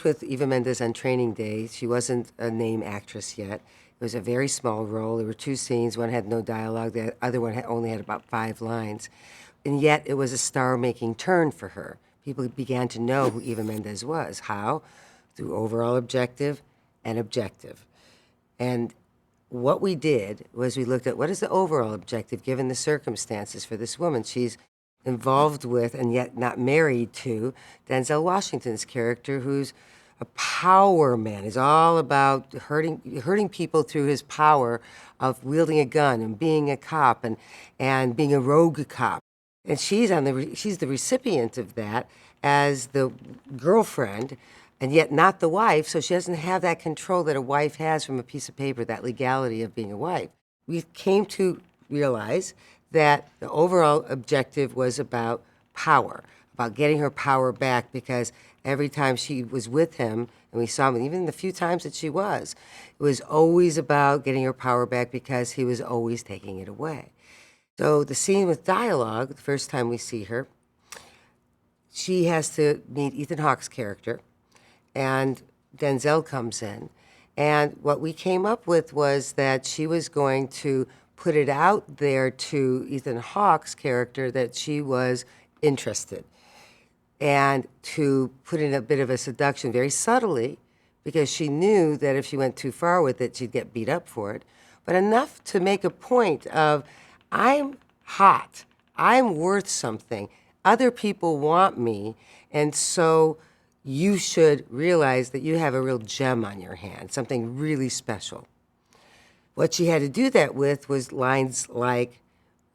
With Eva Mendes on Training Day. She wasn't a name actress yet. It was a very small role. There were two scenes. One had no dialogue. The other one only had about 5 lines. And yet it was a star-making turn for her. People began to know who Eva Mendes was. How? Through overall objective and objective. And what we did was we looked at what is the overall objective given the circumstances for this woman. She's involved with and yet not married to Denzel Washington's character, who's a power man. He's all about hurting people through his power of wielding a gun and being a cop and being a rogue cop. And she's the recipient of that as the girlfriend, and yet not the wife, so she doesn't have that control that a wife has from a piece of paper, that legality of being a wife. We came to realize that the overall objective was about power, about getting her power back, because every time she was with him, and we saw him, even the few times that she was, it was always about getting her power back because he was always taking it away. So the scene with dialogue, the first time we see her, she has to meet Ethan Hawke's character, and Denzel comes in. And what we came up with was that she was going to put it out there to Ethan Hawke's character that she was interested, and to put in a bit of a seduction very subtly, because she knew that if she went too far with it, she'd get beat up for it, but enough to make a point of, I'm hot, I'm worth something, other people want me, and so you should realize that you have a real gem on your hand, something really special. What she had to do that with was lines like,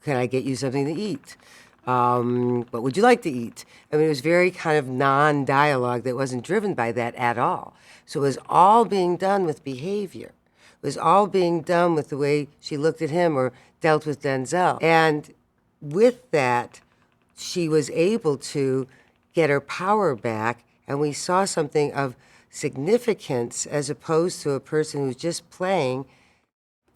can I get you something to eat? What would you like to eat? I mean, it was very kind of non-dialogue that wasn't driven by that at all. So it was all being done with behavior. It was all being done with the way she looked at him or dealt with Denzel. And with that, she was able to get her power back, and we saw something of significance as opposed to a person who's just playing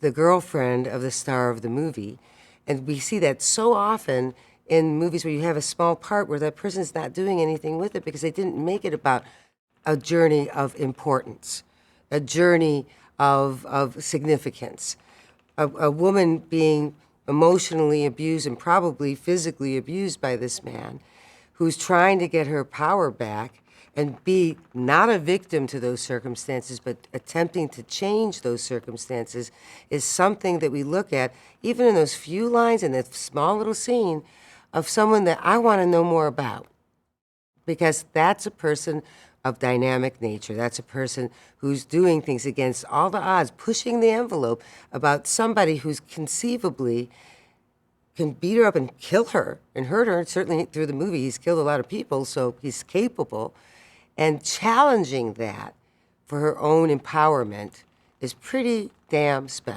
the girlfriend of the star of the movie. And we see that so often in movies where you have a small part where that person's not doing anything with it because they didn't make it about a journey of importance, a journey of significance. A woman being emotionally abused and probably physically abused by this man, who's trying to get her power back and be not a victim to those circumstances, but attempting to change those circumstances, is something that we look at, even in those few lines in that small little scene, of someone that I want to know more about. Because that's a person of dynamic nature. That's a person who's doing things against all the odds, pushing the envelope about somebody who's conceivably can beat her up and kill her and hurt her. Certainly through the movie, he's killed a lot of people, so he's capable. And challenging that for her own empowerment is pretty damn special.